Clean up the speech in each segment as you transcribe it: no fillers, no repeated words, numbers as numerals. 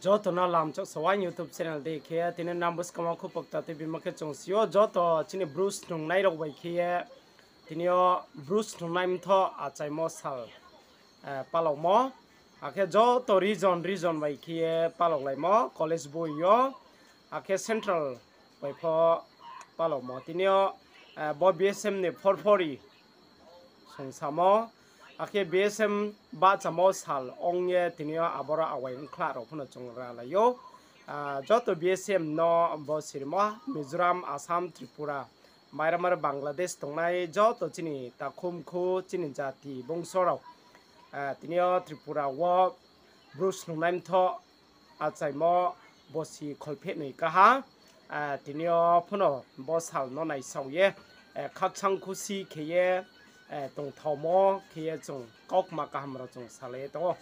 joto na lam chok sawan YouTube channel de khia tine numbers kama khu pakta te bima khe chongsio joto chini Bruce nungnai rok bai khia tinio Bruce nungnai mtho achaimo sal palok mo akhe joto region bai khia palok lai mo college boy yo akhe central bai pho palok mo tinio bo BSM ne 440 songsamo akhe BSM ba chamo sal ongye tinio abora awai khla ro phono chongra la yo joto BSM no bo sirma Mizoram Assam Tripura Myanmar Bangladesh tongnai joto chini takhum khu chini jati bongsorok tinio Tripura wo Bruce nungnai mtho achaimo bosi kholphe nei kaha tinio phono bo sal no nai sauye khakchang khusi kheye tong thomo kheye chung kok ma kahmra chung sale to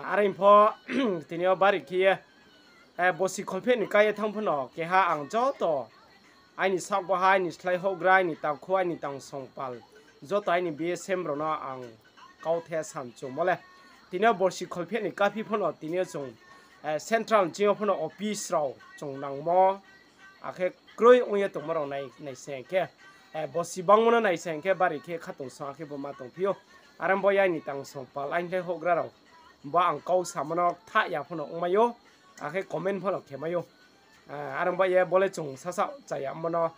arim pho tinio bari khiye bosi kholphe ni kai thang phono ke ha ang jo to aini sak bo hai ni slai ho grai ni ta khoi ni tang songpal jo ta ni BSM ro na ang kau the san chung mole tinio bosi kholphe ni kafi phono tinio chung central jio phono office ro chung nang mo akhe kroi oye to maro nai sen ke bosi bangmona nai sen ke bari ke khatong sa ke bo ma tong pio aram bo ya ni tang songpal ain le ho gra ro ba ang kau samono tha ya phono ongmayo akhe comment phono khemayo aram ba ye bole chung sasa chaya mono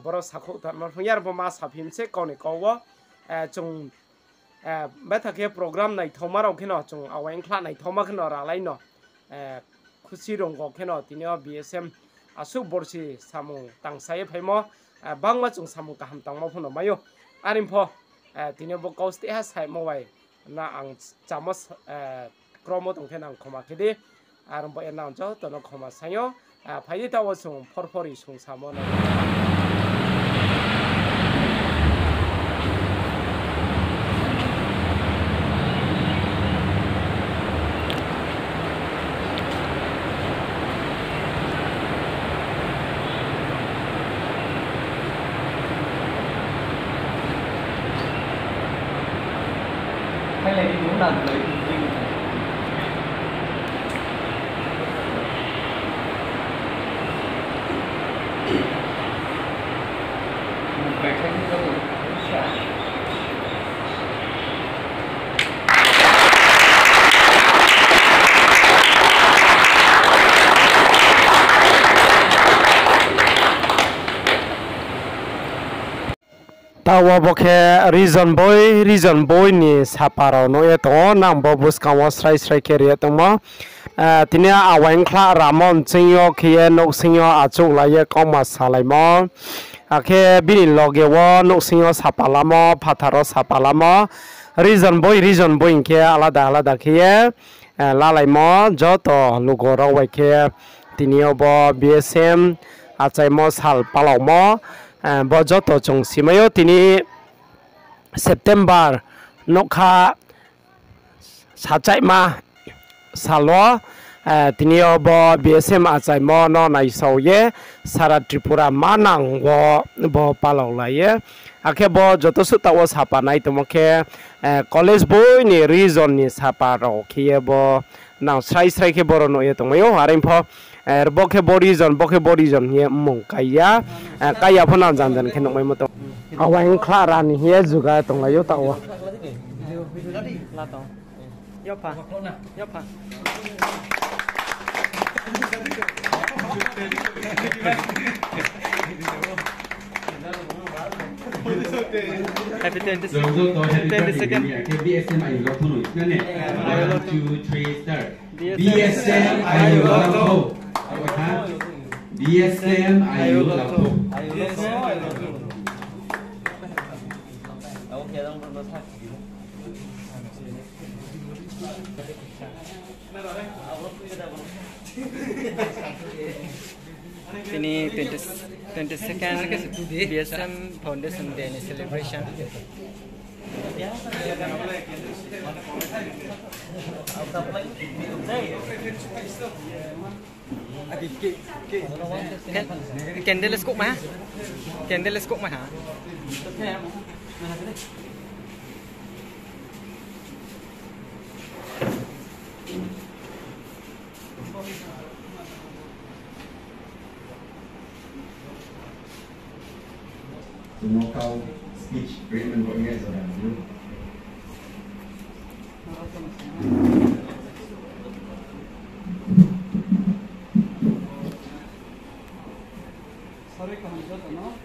boro sakho ta ma phuyar bo ma saphim se kone kowo chung betha ke program nai thoma ro kheno chung awen khla nai thoma kheno ra lai no khusi rong go kheno tinio BSM asu borsi samung tangsai phaimo bangma chung samung kaham tangma phono mayo arim pho tinio bo kauste ha sai mobile na ang chamos kromo tong khenang khoma khidi aram bo enang jo to no khoma sayo phaidi tawo chung forfori chung samo na hay là đi muốn làm người phải thấy cái đâu tawa bokhe region boy ni saparo no eto nang bo buskawa srai kere tongmo tinia awain khla ramon chingyo khie nok singyo achuk laye koma salaimo akhe bini loge wo nok singyo sapalamo phatharo sapalamo region boy ke alada khie lalaimo joto lugoro wai khe tinio bo BSM achaimo sal palawmo bo joto chung simayo tini September nokha sachai ma salo tinio bo BSM achaimo no nai sauye sara Tripura manang bo palaw laye akhe bo joto sutawo sapa nai tomokhe college boy ni region ni sapa ro khie bo nang srai ke boro no ye tongmayo arim pho bokhe bo region ye mung kaya phona janjan khe nokmai moto awain khlara ni he juga tonglayo tawa la to yopa happy 20 second BSM ayu lo thunu nane 1 2 3 start BSM ayu lo tho BSM ayu lo tho okay dong lo thak ini 22nd BSM Foundation Day celebration. Candle let's cook mà hả? Semua kau speech treatment kau ingat seorang dulu. Sorry, kamu jatuh, no?